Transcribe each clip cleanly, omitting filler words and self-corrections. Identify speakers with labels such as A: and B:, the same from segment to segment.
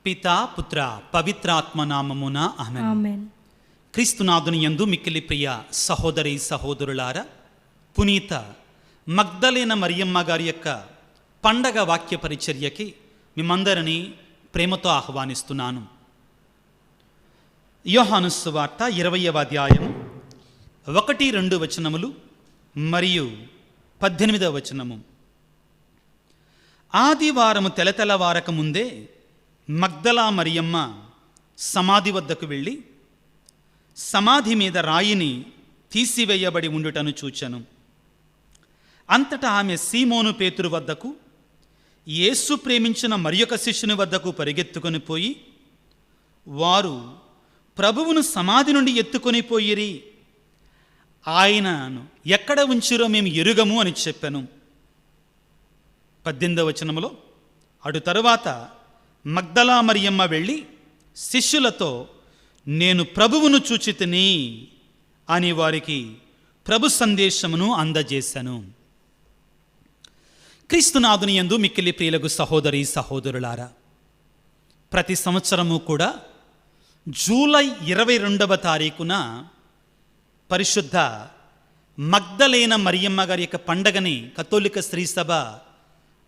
A: పితా పుత్ర పవిత్రాత్మ నామమున ఆమేన్. క్రీస్తునాథుని యందు మిక్కిలి ప్రియ సహోదరి సహోదరులారా, పునీత మగ్దలేన మరియమ్మ గారి యొక్క పండగ వాక్య పరిచర్యకి మిమ్మందరినీ ప్రేమతో ఆహ్వానిస్తున్నాను. యోహాను సువార్త 20వ అధ్యాయము 1-2 వచనములు మరియు 18వ వచనము. ఆదివారము తెలతెలవారక ముందే మగ్దలా మరియమ్మ సమాధి వద్దకు వెళ్ళి సమాధి మీద రాయిని తీసివేయబడి ఉండుటను చూచెను. అంతటా ఆమె సీమోను పేతురు వద్దకు, యేసు ప్రేమించిన మరియొక శిష్యుని వద్దకు పరిగెత్తుకొని పోయి, వారు ప్రభువును సమాధి నుండి ఎత్తుకొని పోయిరి, ఆయనను ఎక్కడ ఉంచిరో మేము ఎరుగము అని చెప్పాను. 18వ వచనములో, అటు తరువాత మగ్దలా మరియమ్మ వెళ్ళి శిష్యులతో, నేను ప్రభువును చూచితిని అని వారికి ప్రభు సందేశమును అందజేశాను. క్రీస్తునాథుని యందు మిక్కిలి ప్రియులకు సహోదరి సహోదరులారా, ప్రతి సంవత్సరము కూడా జూలై 22వ తారీఖున పరిశుద్ధ మగ్దలేన మరియమ్మ గారి యొక్క పండగని కథోలిక స్త్రీ సభ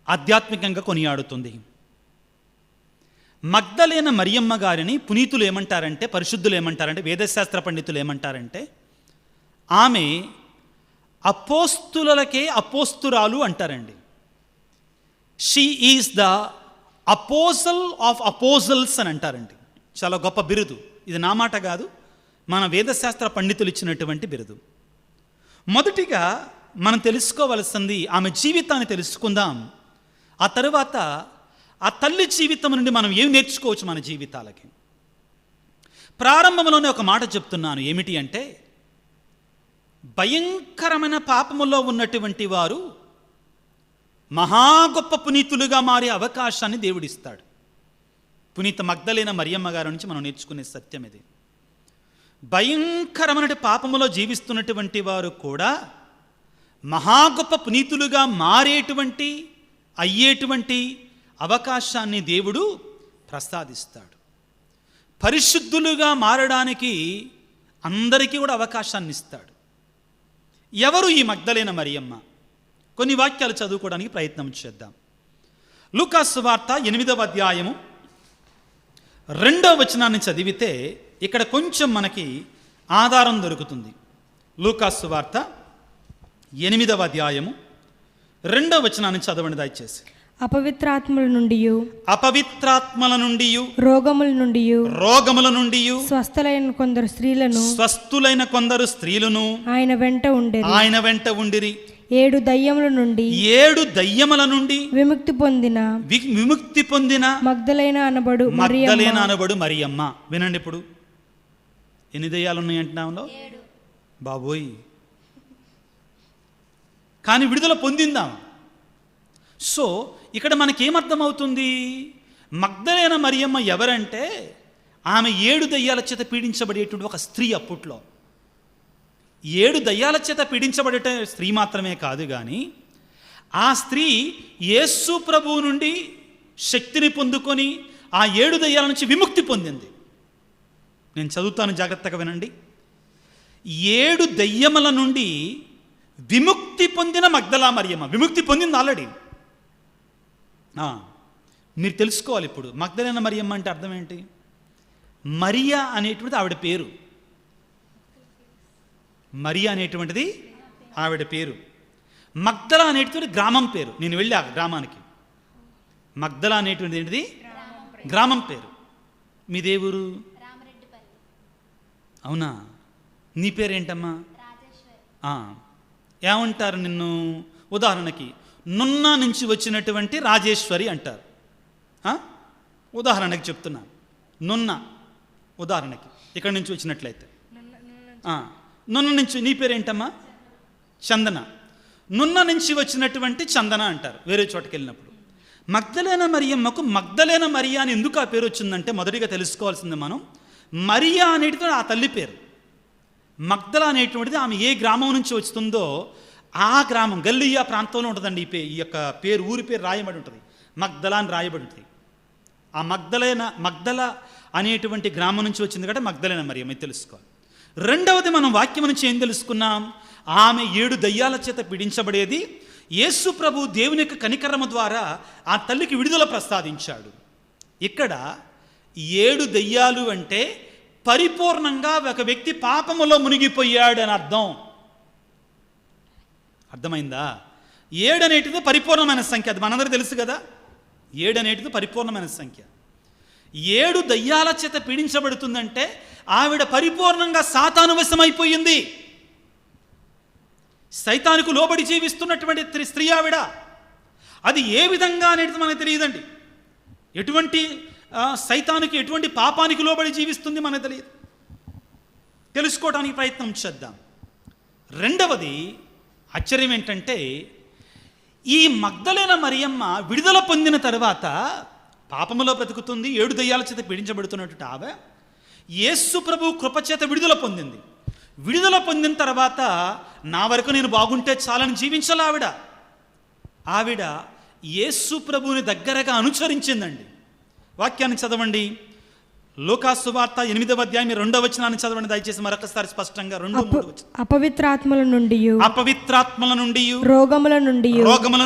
A: ఆధ్యాత్మికంగా కొనియాడుతుంది. మగ్దలేన మరియమ్మ గారిని పునీతులు ఏమంటారంటే, పరిశుద్ధులు ఏమంటారంటే, వేదశాస్త్ర పండితులు ఏమంటారంటే, ఆమె అపోస్తులకే అపోస్తురాలు అంటారండి. She is the apostles of అపోజల్స్ అని అంటారండి. చాలా గొప్ప బిరుదు. ఇది నా మాట కాదు, మన వేదశాస్త్ర పండితులు ఇచ్చినటువంటి బిరుదు. మొదటిగా మనం తెలుసుకోవలసింది ఆమె జీవితాన్ని తెలుసుకుందాం. ఆ తరువాత ఆ తల్లి జీవితం నుండి మనం ఏం నేర్చుకోవచ్చు మన జీవితాలకి. ప్రారంభంలోనే ఒక మాట చెప్తున్నాను, ఏమిటి అంటే, భయంకరమైన పాపములో ఉన్నటువంటి వారు మహా గొప్ప పునీతులుగా మారే అవకాశాన్ని దేవుడిస్తాడు. పునీత మగ్దలేన మరియమ్మ గారి నుంచి మనం నేర్చుకునే సత్యం ఇది. భయంకరమైన పాపములో జీవిస్తున్నటువంటి వారు కూడా మహా గొప్ప పునీతులుగా మారేటువంటి అయ్యేటువంటి అవకాశాన్ని దేవుడు ప్రసాదిస్తాడు. పరిశుద్ధులుగా మారడానికి అందరికీ కూడా అవకాశాన్ని ఇస్తాడు. ఎవరు ఈ మగ్దలేన మరియమ్మ? కొన్ని వాక్యాలు చదువుకోవడానికి ప్రయత్నం చేద్దాం. లూకాసు వార్త 8వ అధ్యాయము 2వ వచనాన్ని చదివితే ఇక్కడ కొంచెం మనకి ఆధారం దొరుకుతుంది. లూకాసు వార్త 8వ అధ్యాయము 2వ వచనాన్ని చదవండి దయచేసి.
B: అపవిత్రాత్మల నుండి రోగముల నుండి స్వస్థులైన కొందరు స్త్రీలను ఆయన వెంట ఉండిరి. 7 దయ్యముల నుండి విముక్తి పొందిన మగ్దలేన అనబడు మరియమ్మ. వినండి, ఇప్పుడు ఎన్ని దయ్యాలు ఉన్నాయి అంటున్నాంలో బాబోయ్, కానీ విడుదల పొందిందాం. సో ఇక్కడ మనకేమర్థమవుతుంది? మగ్దలేన మరియమ్మ ఎవరంటే, ఆమె 7 దయ్యాల చేత పీడించబడేటువంటి ఒక స్త్రీ. అప్పట్లో 7 దయ్యాల చేత పీడించబడే స్త్రీ మాత్రమే కాదు, కానీ ఆ స్త్రీ యేసు ప్రభువు నుండి శక్తిని పొందుకొని ఆ 7 దయ్యాల నుంచి విముక్తి పొందింది. నేను చదువుతాను, జాగ్రత్తగా వినండి. 7 దయ్యముల నుండి విముక్తి పొందిన మగ్దలా మరియమ్మ. విముక్తి పొందింది ఆల్రెడీ. మీరు తెలుసుకోవాలి ఇప్పుడు, మగ్దలేన మరియమ్మ అంటే అర్థం ఏంటి? మరియా అనేటువంటిది ఆవిడ పేరు. మరియా అనేటువంటిది ఆవిడ పేరు. మగ్దలా అనేటువంటి గ్రామం పేరు. నేను వెళ్ళి ఆ గ్రామానికి. మగ్దలా అనేటువంటిది ఏంటిది? గ్రామం పేరు. మీ దేవురు? అవునా? నీ పేరేంటమ్మా? ఏమంటారు నిన్ను? ఉదాహరణకి నున్న నుంచి వచ్చినటువంటి రాజేశ్వరి అంటారు. ఉదాహరణకి చెప్తున్నాను. నున్న ఉదాహరణకి ఇక్కడి నుంచి వచ్చినట్లయితే, నున్న నుంచి నీ పేరేంటమ్మా? చందన. నున్న నుంచి వచ్చినటువంటి చందన అంటారు వేరే చోటకి వెళ్ళినప్పుడు. మగ్దలేన మరియమ్మకు మగ్దలేన మరియా అని ఎందుకు ఆ పేరు వచ్చిందంటే, మొదటిగా తెలుసుకోవాల్సింది మనం, మరియా అనేటిది ఆ తల్లి పేరు. మగ్దల అనేటువంటిది ఆమె ఏ గ్రామం నుంచి వస్తుందో ఆ గ్రామం, గల్లియా ప్రాంతంలో ఉంటుందండి ఈ యొక్క పేరు. ఊరి పేరు రాయబడి ఉంటుంది, మగ్దలా అని రాయబడి ఉంటుంది.
A: ఆ మగ్దల అనేటువంటి గ్రామం నుంచి వచ్చింది కాబట్టి మగ్దలేన మరియమ్మ, తెలుసుకోవాలి. రెండవది మనం వాక్యం నుంచి ఏం తెలుసుకున్నాం? ఆమె 7 దయ్యాల చేత పీడించబడేది. యేసు ప్రభు దేవుని యొక్క కనికరము ద్వారా ఆ తల్లికి విడుదల ప్రసాదించాడు. ఇక్కడ 7 దయ్యాలు అంటే పరిపూర్ణంగా ఒక వ్యక్తి పాపములో మునిగిపోయాడు అని అర్థమైందా? 7 అనేటిది పరిపూర్ణమైన సంఖ్య, అది మనందరికీ తెలుసు కదా. 7 అనేటిది పరిపూర్ణమైన సంఖ్య. 7 దయ్యాల చేత పీడించబడుతుందంటే ఆవిడ పరిపూర్ణంగా సాతాను వశమైపోయింది. సైతానుకు లోబడి జీవిస్తున్నటువంటి స్త్రీ ఆవిడ. అది ఏ విధంగా అనేది మనకు తెలియదండి. ఎటువంటి సైతానికి, ఎటువంటి పాపానికి లోబడి జీవిస్తుంది మనకు తెలియదు. తెలుసుకోవడానికి ప్రయత్నం చేద్దాం. రెండవది ఆశ్చర్యం ఏంటంటే, ఈ మగ్దలేన మరియమ్మ విడుదల పొందిన తర్వాత పాపములో బ్రతుకుతుంది, 7 దయ్యాల చేత పీడించబడుతున్నట్టు ఆమె యేసు ప్రభు కృపచేత విడుదల పొందింది. విడుదల పొందిన తర్వాత నా వరకు నేను బాగుంటే చాలని జీవించాలి ఆవిడ యేసు ప్రభువుని దగ్గరగా అనుసరించిందండి. వాక్యాన్ని చదవండి. లూకాసు వార్త 8వ అధ్యాయం 2వ వచనాన్ని చదవండి దయచేసి, మరొకసారి స్పష్టంగా. 2-3
C: అపవిత్రాత్మల నుండి రోగముల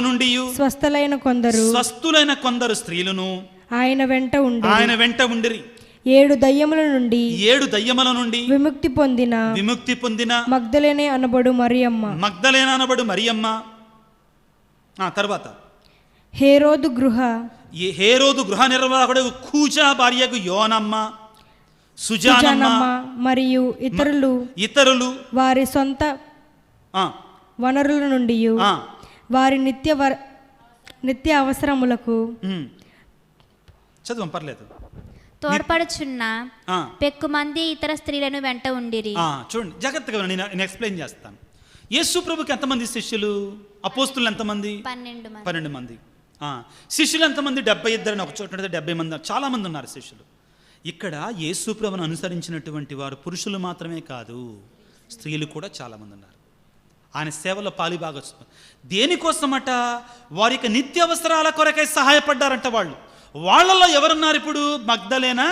C: నుండి స్వస్థులైన కొందరు స్త్రీలను ఆయన వెంట ఉండిరి. 7 దయ్యముల నుండి విముక్తి పొందిన మగ్దలేనే అనబడు మరియమ్మ. తర్వాత హేరోదు గృహ నిర్వాహకుడు కూజా భార్యకు యోనమ్మ, సుజానమ్మ మరియు ఇతరులు వారి సొంత వనరుల నుండి వారి నిత్య అవసరములకు
A: చదువు పర్లేదు
D: తోడ్పడుచున్న పెక్కుమంది ఇతర స్త్రీలను వెంట ఉండిరి.
A: చూడండి జాగ్రత్తగా, నేను ఎక్స్ప్లెయిన్ చేస్తాను. యేసు ప్రభుకి ఎంతమంది శిష్యులు? అపోస్తులు ఎంతమంది? 12 మంది. శిష్యులు ఎంతమంది? 72 అని ఒక చోట 70 మంది, చాలా మంది ఉన్నారు శిష్యులు. ఇక్కడ యేసు ప్రభును అనుసరించినటువంటి వారు పురుషులు మాత్రమే కాదు, స్త్రీలు కూడా చాలామంది ఉన్నారు. ఆయన సేవలో పాలిభాగస్వాములు. దేనికోసమట? వారికి నిత్యావసరాల కొరకై సహాయపడ్డారంట వాళ్ళలో ఎవరున్నారు ఇప్పుడు? మగ్దలేనా,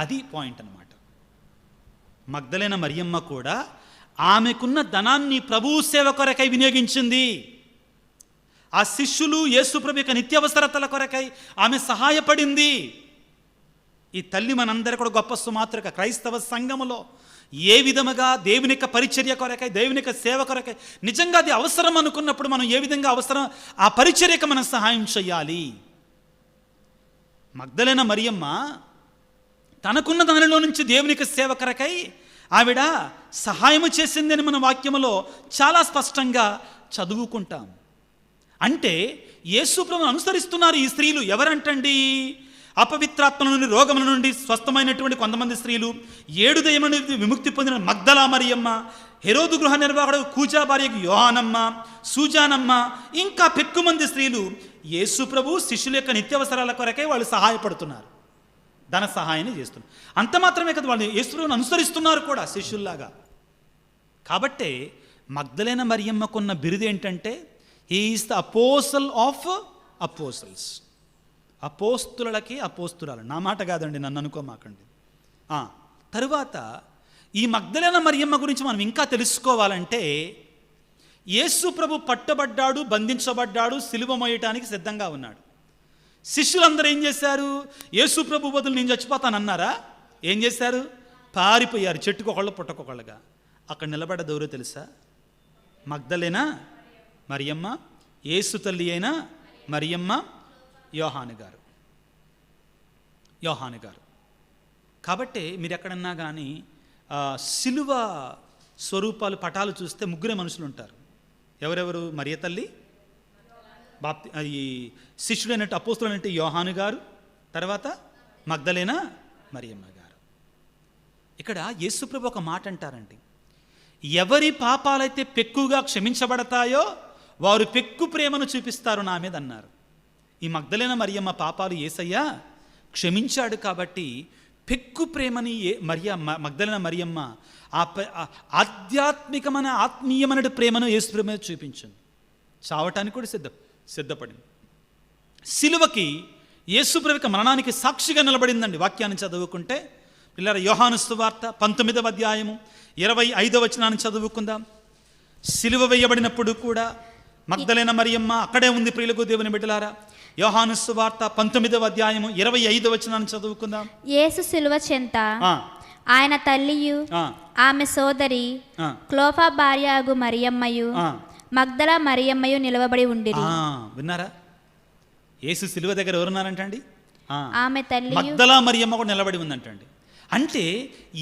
A: అది పాయింట్ అన్నమాట. మగ్దలేన మరియమ్మ కూడా ఆమెకున్న ధనాన్ని ప్రభువు సేవ కొరకై వినియోగించింది. ఆ శిష్యులు యేసు ప్రభు యొక్క నిత్యావసరతల కొరకై ఆమె సహాయపడింది. ఈ తల్లి మనందరి కూడా గొప్ప సుమాత్రిక. క్రైస్తవ సంఘములో ఏ విధముగా దేవుని యొక్క పరిచర్య కొరకై, దేవుని యొక్క సేవ కొరకై నిజంగా అది అవసరం అనుకున్నప్పుడు మనం ఏ విధంగా అవసరం ఆ పరిచర్యకు మనం సహాయం చేయాలి. మగ్దలేన మరియమ్మ తనకున్న దానిలో నుంచి దేవునికి సేవ కొరకై ఆవిడ సహాయము చేసిందని మన వాక్యములో చాలా స్పష్టంగా చదువుకుంటాం. అంటే యేసు ప్రభువును అనుసరిస్తున్నారు ఈ స్త్రీలు. ఎవరంటండి? అపవిత్రాత్మల నుండి, రోగముల నుండి స్వస్థమైనటువంటి కొంతమంది స్త్రీలు, 7 దయ్యముల నుండి విముక్తి పొందిన మగ్దల మరియమ్మ, హెరోదు గృహ నిర్వాహకుడు కూజా భార్యకు యోహానమ్మ, సుజానమ్మ, ఇంకా పెక్కుమంది స్త్రీలు యేసు ప్రభు శిష్యుల యొక్క నిత్యావసరాల కొరకై వాళ్ళు సహాయపడుతున్నారు, ధన సహాయాన్ని చేస్తున్నారు. అంత మాత్రమే కదా, వాళ్ళు యేసు ప్రభువును అనుసరిస్తున్నారు కూడా శిష్యుల్లాగా. కాబట్టే మగ్దలేన మరియమ్మకున్న బిరుదు ఏంటంటే, he is the apostle of apostles. అపోస్తులకి అపోస్తురాలు. నా మాట కాదండి, నన్ను అనుకోమాకండి. తరువాత ఈ మగ్దలేన మరియమ్మ గురించి మనం ఇంకా తెలుసుకోవాలంటే, యేసు ప్రభు పట్టబడ్డాడు, బంధించబడ్డాడు, సిలువ మోయటానికి సిద్ధంగా ఉన్నాడు. శిష్యులందరూ ఏం చేశారు? యేసు ప్రభు బదులు నేను చచ్చిపోతానన్నారా? ఏం చేశారు? పారిపోయారు, చెట్టుకొకళ్ళు పుట్టకొకళ్ళుగా. అక్కడ నిలబడ్డ ఎవరో తెలుసా? మగ్దలేన మరియమ్మ, యేసు తల్లి అయిన మరియమ్మ, యోహాను గారు. కాబట్టి మీరు ఎక్కడన్నా కానీ సిలువ స్వరూపాలు, పటాలు చూస్తే 3 మనుషులు ఉంటారు. ఎవరెవరు? మరియ తల్లి, ఈ శిష్యుడైనట్టు అపోస్తులైనట్టు యోహాను గారు, తర్వాత మగ్దలేన మరియమ్మ గారు. ఇక్కడ యేసుప్రభు ఒక మాట అంటారండి, ఎవరి పాపాలైతే పెక్కుగా క్షమించబడతాయో వారు పెక్కు ప్రేమను చూపిస్తారు నా మీద అన్నారు. ఈ మగ్దలేన మరియమ్మ పాపాలు యేసయ్య క్షమించాడు కాబట్టి పెక్కు ప్రేమని మగ్దలేన మరియమ్మ ఆధ్యాత్మికమైన ఆత్మీయమైన ప్రేమను యేసు ప్రేమ చూపించింది. చావటానికి కూడా సిద్ధపడింది. సిలువకి
B: యేసు ప్రభు యొక్క మరణానికి సాక్షిగా నిలబడిందండి. వాక్యాన్ని చదువుకుంటే పిల్లల యోహాను సువార్త 19వ అధ్యాయము 25వ వచనాన్ని చదువుకుందాం. సిలువ వేయబడినప్పుడు కూడా మగ్దలేన మరియమ్మ అక్కడే ఉంది. ప్రియులకు దేవుని బిడ్డలారా, యోహాను సువార్త 19వ అధ్యాయము 25వ వచనాన్ని చదువుకుందాం.
D: యేసు సిలువ చెంత ఆయన తల్లియు ఆమె సోదరి క్లోఫా భార్య అగు మరియమ్మయు మగ్దల మరియమ్మయు నిలవబడి ఉండిరి.
B: విన్నారా? యేసు సిలువ దగ్గర ఎవరున్నారంటండి?
D: ఆమె తల్లి
B: మగ్దల మరియమ్మ కూడా నిలబడి ఉందంటండి. అంటే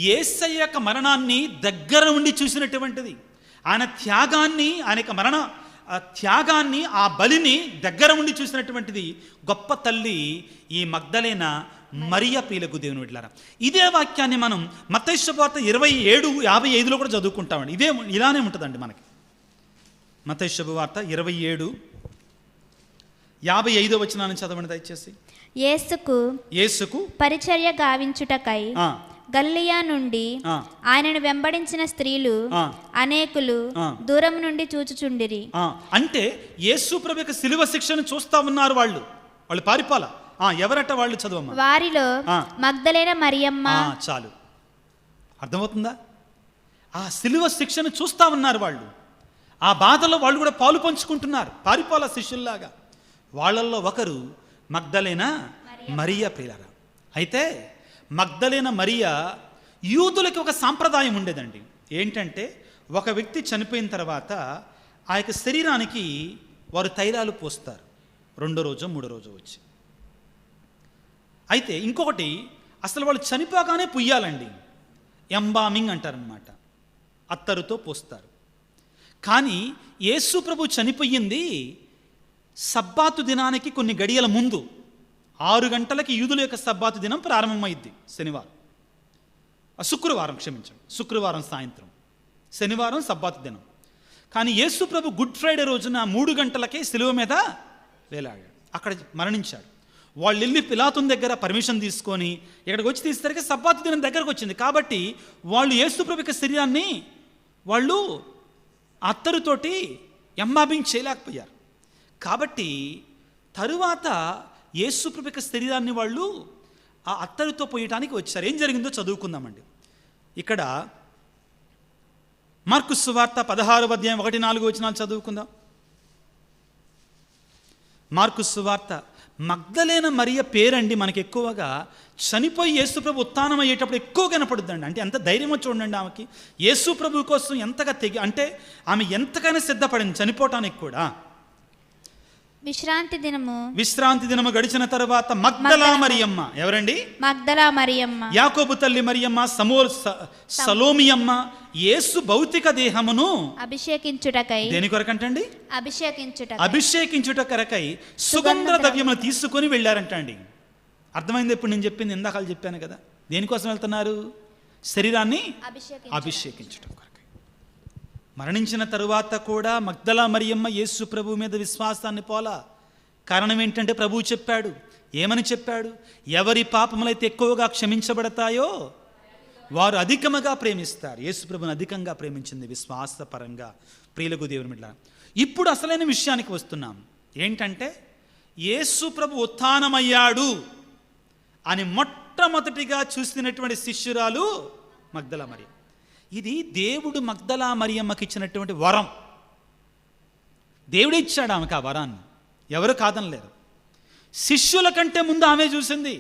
B: యేసయ్య యొక్క మరణాన్ని దగ్గర ఉండి చూసినటువంటిది, ఆయన త్యాగాన్ని, ఆయన యొక్క మరణ త్యాగాన్ని, ఆ బలిని దగ్గర ఉండి చూసినటువంటిది గొప్ప తల్లి ఈ మగ్దలేన మరియ. ప్రియులకు దేవుని బిడ్డలారా, ఇదే వాక్యాన్ని మనం మత్తయి సువార్త 27:55లో కూడా చదువుకుంటామండి. ఇలానే ఉంటుందండి మనకి. మత్తయి సువార్త 27:55 వచనాన్ని చదవండి దయచేసి. యేసుకు
D: పరిచర్య గావించుటకై గలిలయ నుండి ఆయనను వెంబడించిన స్త్రీలు అనేకులు దూరం నుండి చూచుచుండిరి.
B: అంటే యేసు ప్రభు యొక్క శిలువ శిక్షను చూస్తా ఉన్నారు వాళ్ళు పారిపోలా. ఎవరట వాళ్ళు? చదవమ్మా.
D: వారిలో మగ్దలేన మరియమ్మ.
B: చాలు, అర్థమవుతుందా? ఆ శిలువ శిక్షను చూస్తా ఉన్నారు వాళ్ళు. ఆ బాధలో వాళ్ళు కూడా పాలు పంచుకుంటున్నారు, పారిపోలా శిష్యుల్లాగా. వాళ్ళల్లో ఒకరు మగ్దలేన మరియ. ప్రియులారా, అయితే మగ్దలేన మరియ యూదులకి ఒక సాంప్రదాయం ఉండేదండి. ఏంటంటే ఒక వ్యక్తి చనిపోయిన తర్వాత ఆ యొక్క శరీరానికి వారు తైలాలు పోస్తారు, 2వ రోజు 3వ రోజు వచ్చి. అయితే ఇంకొకటి, అసలు వాళ్ళు చనిపోగానే పుయ్యాలండి, ఎంబామింగ్ అంటారనమాట, అత్తరుతో పోస్తారు. కానీ యేసు ప్రభు చనిపోయింది సబ్బాతు దినానికి కొన్ని గడియల ముందు. 6 గంటలకి యూదుల యొక్క సబ్బాతు దినం ప్రారంభమైంది. శుక్రవారం సాయంత్రం, శనివారం సబ్బాతు దినం. కానీ యేసు ప్రభు గుడ్ ఫ్రైడే రోజున 3 గంటలకే శిలువ మీద వేలాడాడు, అక్కడ మరణించాడు. వాళ్ళు వెళ్ళి పిలాతుని దగ్గర పర్మిషన్ తీసుకొని ఇక్కడికి వచ్చి తీసేసరికి సబ్బాతు దినం దగ్గరకు వచ్చింది. కాబట్టి వాళ్ళు యేసు ప్రభు యొక్క శరీరాన్ని వాళ్ళు అత్తరుతోటి ఎంబాబింగ్ చేయలేకపోయారు. కాబట్టి తరువాత యేసు ప్రభు యొక్క శరీరాన్ని వాళ్ళు ఆ అత్తరుతో పోయటానికి వచ్చారు. ఏం జరిగిందో చదువుకుందామండి. ఇక్కడ మార్కు సువార్త 16వ అధ్యాయం 1-4 వచనాలు చదువుకుందాం. మార్కు సువార్త. మగ్దలేన మరియ పేరండి మనకి ఎక్కువగా చనిపోయి యేసు ప్రభు ఉత్థానం అయ్యేటప్పుడు ఎక్కువ కనపడుద్దండి. అంటే ఎంత ధైర్యమో చూడండి ఆమెకి, యేసు ప్రభు కోసం ఎంతగా అంటే ఆమె ఎంతకైనా సిద్ధపడింది చనిపోవటానికి కూడా.
D: విశ్రాంతి
B: దినము గడిచిన తర్వాత మగ్దల మరియమ్మ. ఎవరండి?
D: మగ్దల మరియమ్మ,
B: యాకోబు తల్లి మరియమ్మ, సలోమియమ్మ యేసు భౌతిక దేహమును
D: అభిషేకించుటకై.
B: దేని కొరకంటండి?
D: అభిషేకించుటకరకై
B: సుగంధ ద్రవ్యములు తీసుకొని వెళ్ళారంటండి. అర్థమైంది ఇప్పుడు నేను చెప్పింది? ఇందాక చెప్పాను కదా. దేనికోసం వెళ్తున్నారు? శరీరాన్ని అభిషేకించుట కొరకై. మరణించిన తరువాత కూడా మగ్దల మరియమ్మ యేసు ప్రభు మీద విశ్వాసాన్ని పోలా. కారణం ఏంటంటే ప్రభువు చెప్పాడు. ఏమని చెప్పాడు? ఎవరి పాపములైతే ఎక్కువగా క్షమించబడతాయో వారు అధికముగా ప్రేమిస్తారు. యేసు ప్రభుని అధికంగా ప్రేమించింది విశ్వాసపరంగా. ప్రియులకు దేవుని బిడ్డలారా, ఇప్పుడు అసలైన విషయానికి వస్తున్నాం. ఏంటంటే యేసు ప్రభు ఉత్థానమయ్యాడు అని మొట్టమొదటిగా చూసినటువంటి శిష్యురాలు మగ్దల మరియమ్మ. ఇది దేవుడు మగ్దల మరియమ్మకి ఇచ్చినటువంటి వరం. దేవుడు ఇచ్చాడు ఆమెకు ఆ వరాన్ని, ఎవరు కాదనలేరు. శిష్యుల కంటే ముందు ఆమె చూసింది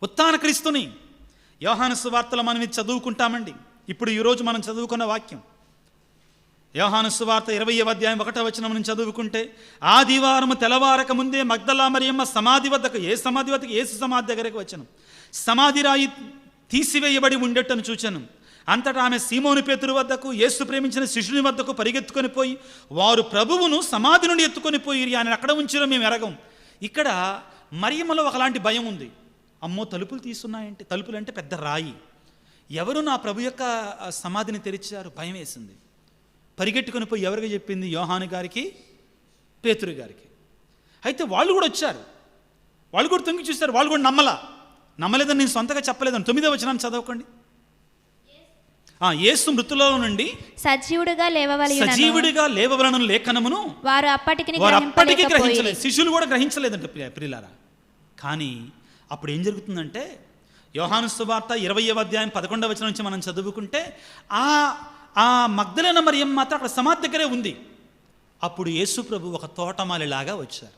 B: ఉత్థాన క్రీస్తుని. యోహాను సువార్తలో మనం ఇది చదువుకుంటామండి. ఇప్పుడు ఈరోజు మనం చదువుకున్న వాక్యం యోహాను సువార్త 20వ అధ్యాయం 1వ వచనం నుంచి చదువుకుంటే, ఆదివారము తెల్లవారక ముందే మగ్దల మరియమ్మ సమాధి వద్దకు, యేసు సమాధి దగ్గరకు వచ్చాను. సమాధి రాయి తీసివేయబడి ఉండేటను చూచాను. అంతటా ఆమె సీమోను పేతురు వద్దకు, యేసు ప్రేమించిన శిష్యుని వద్దకు పరిగెత్తుకొని పోయి వారు ప్రభువును సమాధి నుండి ఎత్తుకొని పోయి ఆయన అక్కడ ఉంచిరో మేము ఎరగం. ఇక్కడ మరియమ్మలో ఒకలాంటి భయం ఉంది. అమ్మో, తలుపులు తీస్తున్నాయంటే, తలుపులు అంటే పెద్ద రాయి, ఎవరు నా ప్రభు యొక్క సమాధిని తెరిచారు? భయం వేసింది. పరిగెట్టుకొని పోయి ఎవరికి చెప్పింది? యోహాను గారికి, పేతురు గారికి. అయితే వాళ్ళు కూడా వచ్చారు, వాళ్ళు కూడా తొంగి చూశారు. వాళ్ళు కూడా నమ్మలేదని నేను సొంతగా చెప్పలేదని 9వ వచనాన్ని చదవకండి. యేసు మృతులలో నుండి
D: సజీవుడిగా
B: లేవవలెను లేఖనమును
D: వారు అప్పటికి
B: గ్రహించలేదు. శిష్యులు కూడా గ్రహించలేదంట ప్రియులారా.
A: కానీ అప్పుడు ఏం జరుగుతుందంటే యోహాను సువార్త 20వ అధ్యాయం 11వ వచనం నుంచి మనం చదువుకుంటే ఆ మగ్దలేన మరియమ్మ మాత్రం అక్కడ సమాధి దగ్గరే ఉంది. అప్పుడు యేసు ప్రభు ఒక తోటమాలిలాగా వచ్చారు.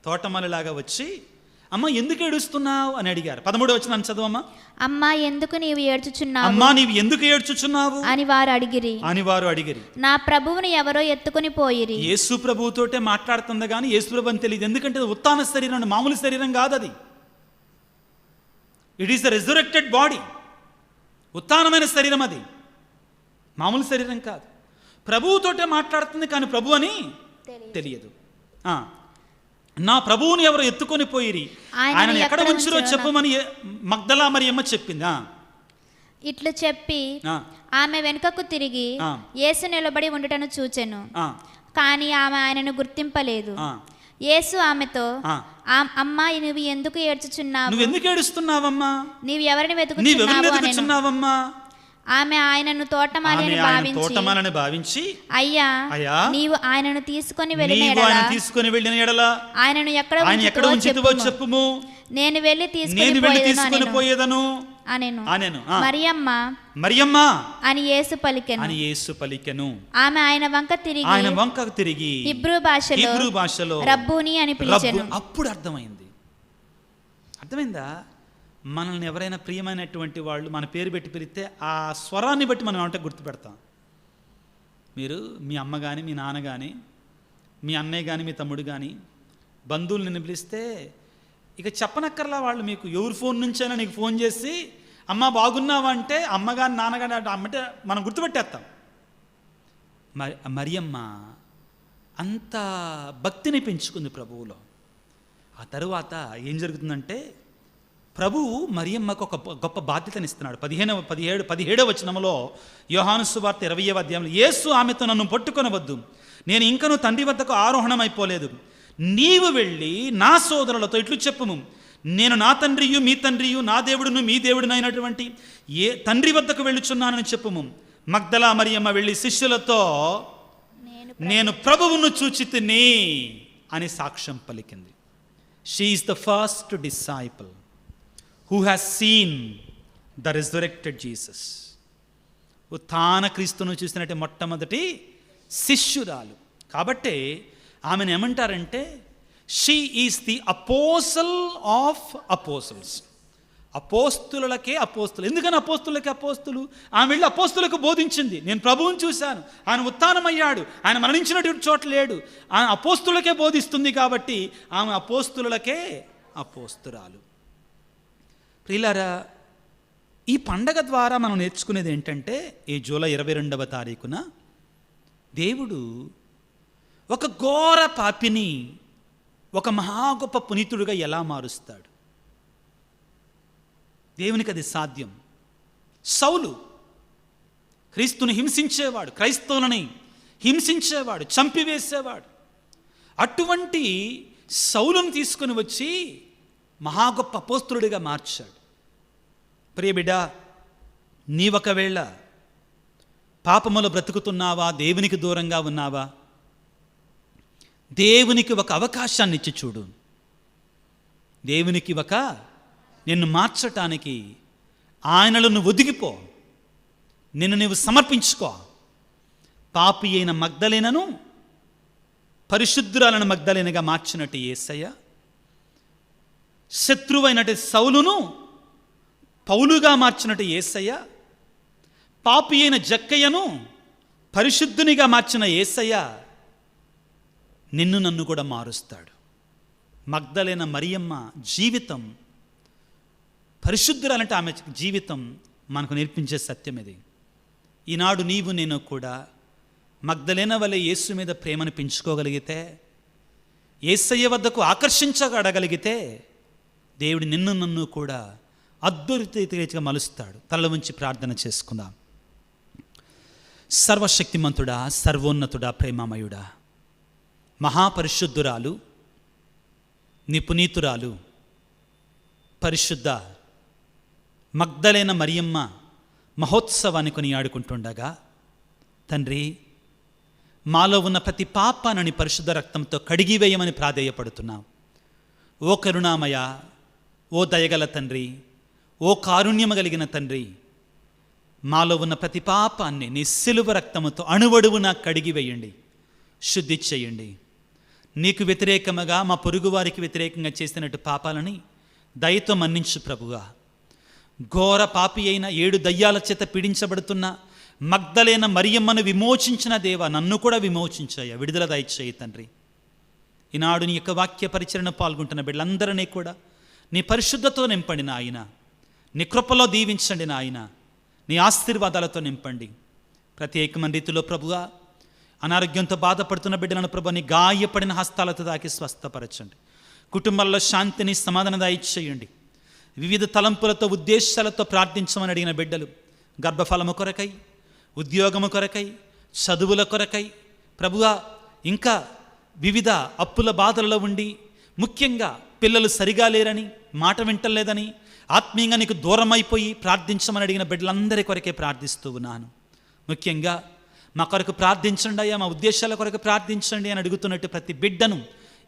A: తోటమాలిలాగా వచ్చి, అమ్మ ఎందుకు ఏడుస్తున్నావు అని అడిగారు. 13వ వచనం చదువమ్మా.
D: అమ్మా ఎందుకు నీవు ఏడ్చుచున్నావు?
A: అమ్మా నీవు ఎందుకు ఏడ్చుచున్నావు
D: అని వారు అడిగిరి. నా ప్రభువుని ఎవరో ఎత్తుకొని పోయిరి.
A: యేసు ప్రభువుతోటే మాట్లాడుతుంది కానీ యేసు ప్రభు అని తెలియదు. ఎందుకంటే ఉత్థాన శరీరం, మామూలు శరీరం కాదు అది. It is the resurrected body. ఉత్థానమైన శరీరం అది, మామూలు శరీరం కాదు. ప్రభువుతోటే మాట్లాడుతుంది కానీ ప్రభు అని తెలియదు. నా ప్రభువుని ఎవరు ఎత్తుకొని పోయిరి, ఆయన ఎక్కడ ఉంచిరో చెప్పమని మగ్దలా మరియమ్మ చెప్పింది.
D: ఇట్లు చెప్పి ఆమె వెనుకకు తిరిగి యేసు నిలబడి ఉండుటను చూచెను, కానీ ఆమె ఆయనను గుర్తింపలేదు. యేసు ఆమెతో, అమ్మా నువ్వు ఎందుకు ఏడ్చుచున్నావు?
A: నువ్వు ఎందుకు ఏడుస్తున్నావమ్మా?
D: నీవు ఎవరిని వెతుకుచున్నావమ్మా? ఆమె ఆయనను తోటమాలిని భావించి, అయ్యా నీవు ఆయనను తీసుకొని వెళ్ళిన ఎడల ఆయనను ఎక్కడ ఉంచితివో చెప్పుము, నేను వెళ్ళి తీసుకొని పోయేదను అనెను. మరియమ్మ అని యేసు పలికెను. ఆమె ఆయన వంక తిరిగి హీబ్రూ భాషలో రబ్బూని అని పిలిచెను.
A: అప్పుడు అర్థమైందా? మనల్ని ఎవరైనా ప్రియమైనటువంటి వాళ్ళు మన పేరు పెట్టి పిలిస్తే ఆ స్వరాన్ని బట్టి మనం ఏమంటే గుర్తుపెడతాం. మీరు మీ అమ్మ కానీ, మీ నాన్న కానీ, మీ అన్నయ్య కానీ, మీ తమ్ముడు కానీ బంధువులు పిలిస్తే ఇక చెప్పనక్కర్లా, వాళ్ళు మీకు ఎవరి ఫోన్ నుంచైనా నీకు ఫోన్ చేసి అమ్మ బాగున్నావా అంటే అమ్మ కానీ నాన్న కానీ అంటే మనం గుర్తుపెట్టేస్తాం. మరియమ్మ అంత భక్తిని పెంచుకుంది ప్రభువులో. ఆ తరువాత ఏం జరుగుతుందంటే ప్రభువు మరియమ్మకు ఒక గొప్ప బాధ్యతనిస్తున్నాడు. 17వ వచనంలో యోహాను సువార్త 20వ అధ్యాయంలో, యేసు ఆమెతో, నన్ను పట్టుకొనవద్దు, నేను ఇంకనూ తండ్రి వద్దకు ఆరోహణమైపోలేదు. నీవు వెళ్ళి నా సోదరులతో ఇట్లు చెప్పుము, నేను నా తండ్రియు మీ తండ్రియు, నా దేవుడును మీ దేవుడినైనటువంటి తండ్రి వద్దకు వెళ్ళుచున్నానని చెప్పుము. మగ్దలా మరియమ్మ వెళ్ళి శిష్యులతో, నేను ప్రభువును చూచితిని అని సాక్ష్యం పలికింది. She is the first disciple who has seen the resurrected Jesus. ఉత్థాన క్రీస్తును చూసినట్టే మొట్టమొదటి శిష్యురాలు. కాబట్టి ఆమెను ఏమంటారంటే she is the apostle of apostles. అపోస్తులకే అపోస్తులు. ఎందుకని అపోస్తులకే అపోస్తులు? ఆమె వెళ్ళి అపోస్తులకు బోధించింది, నేను ప్రభువుని చూశాను, ఆయన ఉత్థానమయ్యాడు, ఆయన మరణించినటువంటి చోట లేడు, ఆయన అపోస్తులకే బోధిస్తుంది. కాబట్టి ఆమె అపోస్తులకే అపోస్తురాలు. ప్రియులారా, ఈ పండగ ద్వారా మనం నేర్చుకునేది ఏంటంటే, ఈ జూలై 22వ తారీఖున దేవుడు ఒక ఘోర పాపిని ఒక మహా గొప్ప పునీతుడిగా ఎలా మారుస్తాడు. దేవునికి అది సాధ్యం. సౌలు క్రీస్తుని హింసించేవాడు, క్రైస్తవులని హింసించేవాడు, చంపివేసేవాడు. అటువంటి సౌలుని తీసుకొని వచ్చి మహా గొప్ప అపోస్తులుడిగా మార్చాడు. ప్రియబిడ్డ, నీవొకవేళ పాపములో బ్రతుకుతున్నావా, దేవునికి దూరంగా ఉన్నావా, దేవునికి ఒక అవకాశాన్ని ఇచ్చి చూడు. దేవునికి నిన్ను మార్చటానికి ఆయనలో నువ్వు ఒదిగిపో, నిన్ను నువ్వు సమర్పించుకో. పాపి అయిన మగ్దలేనను పరిశుద్ధురాలను మగ్దలేనగా మార్చినట్టు యేసయ్య శత్రువైనటి సౌలును పౌలుగా మార్చినట్టు యేసయ్య, పాపి అయిన జక్కయ్యను పరిశుద్ధునిగా మార్చిన యేసయ్య నిన్ను నన్ను కూడా మారుస్తాడు. మగ్దలేన మరియమ్మ జీవితం పరిశుద్ధురాలంటే ఆమె జీవితం మనకు నేర్పించే సత్యం ఇది. ఈనాడు నీవు నేను కూడా మగ్దలేన వలె యేసు మీద ప్రేమను పెంచుకోగలిగితే, యేసయ్య వద్దకు ఆకర్షించగలగలిగితే, దేవుడు నిన్ను నన్ను కూడా అద్భుతంగా మలుస్తాడు. తల ఉంచి ప్రార్థన చేసుకుందాం. సర్వశక్తిమంతుడా, సర్వోన్నతుడా, ప్రేమమయుడా, మహాపరిశుద్ధురాలు, నిపుణీతురాలు, పరిశుద్ధ మగ్దలేన మరియమ్మ మహోత్సవాన్ని కొనియాడుకుంటుండగా, తండ్రి, మాలో ఉన్న ప్రతి పాపాన్ని పరిశుద్ధ రక్తంతో కడిగివేయమని ప్రాధేయపడుతున్నాం.
B: ఓ కరుణామయ, ఓ దయగల తండ్రి, ఓ కారుణ్యము కలిగిన తండ్రి, మాలో ఉన్న ప్రతి పాపాన్ని నీ సిలువ రక్తముతో అణువడువున కడిగి వేయండి, శుద్ధి చేయండి. నీకు వ్యతిరేకముగా మా పొరుగువారికి వ్యతిరేకంగా చేసినట్టు పాపాలని దయతో మన్నించు ప్రభువా. ఘోర పాపి అయిన 7 దయ్యాల చేత పీడించబడుతున్న మగ్దలేన మరియమ్మను విమోచించిన దేవ, నన్ను కూడా విమోచించాయ, విడుదల దయచేయి తండ్రి. ఈనాడు నీ యొక్క వాక్య పరిచరణ పాల్గొంటున్న బిడ్డలందరినీ కూడా నీ పరిశుద్ధతో నింపండి నాయన, నీ కృపలో దీవించండి నాయన, నీ ఆశీర్వాదాలతో నింపండి. ప్రత్యేకమైన రీతిలో ప్రభువా అనారోగ్యంతో బాధపడుతున్న బిడ్డలను ప్రభు నీ గాయపడిన హస్తాలతో తాకి స్వస్థపరచండి. కుటుంబాల్లో శాంతిని, సమాధానం దయచేయండి. వివిధ తలంపులతో, ఉద్దేశాలతో ప్రార్థించమని అడిగిన బిడ్డలు గర్భఫలము కొరకై, ఉద్యోగము కొరకై, చదువుల కొరకై ప్రభువా, ఇంకా వివిధ అప్పుల బాధలలో ఉండి, ముఖ్యంగా పిల్లలు సరిగా లేరని, మాట వింటలేదని, ఆత్మీయంగా నీకు దూరం అయిపోయి ప్రార్థించమని అడిగిన బిడ్డలందరి కొరకే ప్రార్థిస్తూ ఉన్నాను. ముఖ్యంగా మా కొరకు ప్రార్థించండి అయ్యా, మా ఉద్దేశాల కొరకు ప్రార్థించండి అని అడుగుతున్నట్టు ప్రతి బిడ్డను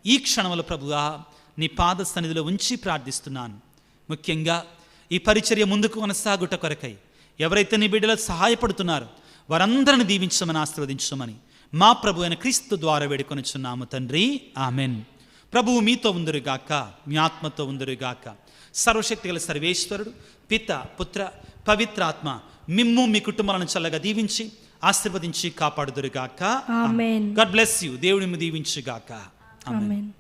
B: ఈ క్షణంలో ప్రభువా నీ పాద సన్నిధిలో ఉంచి ప్రార్థిస్తున్నాను. ముఖ్యంగా ఈ పరిచర్య ముందుకు కొనసాగుట కొరకై ఎవరైతే నీ బిడ్డలకు సహాయపడుతున్నారో వారందరిని దీవించమని, ఆశీర్వదించమని మా ప్రభు అయిన క్రీస్తు ద్వారా వేడుకొనుచున్నాము తండ్రి, ఆమెన్. ప్రభువు మీతో ఉందురుగాక, మీ ఆత్మతో ఉందురుగాక. సర్వశక్తి గల సర్వేశ్వరుడు పిత, పుత్ర, పవిత్రాత్మ మిమ్ము మీ కుటుంబాలను చల్లగా దీవించి ఆశీర్వదించి కాపాడుదురుగాక.
C: ఆమేన్.
B: God bless you. దేవుడు మిమ్ము దీవించుగాక. ఆమేన్.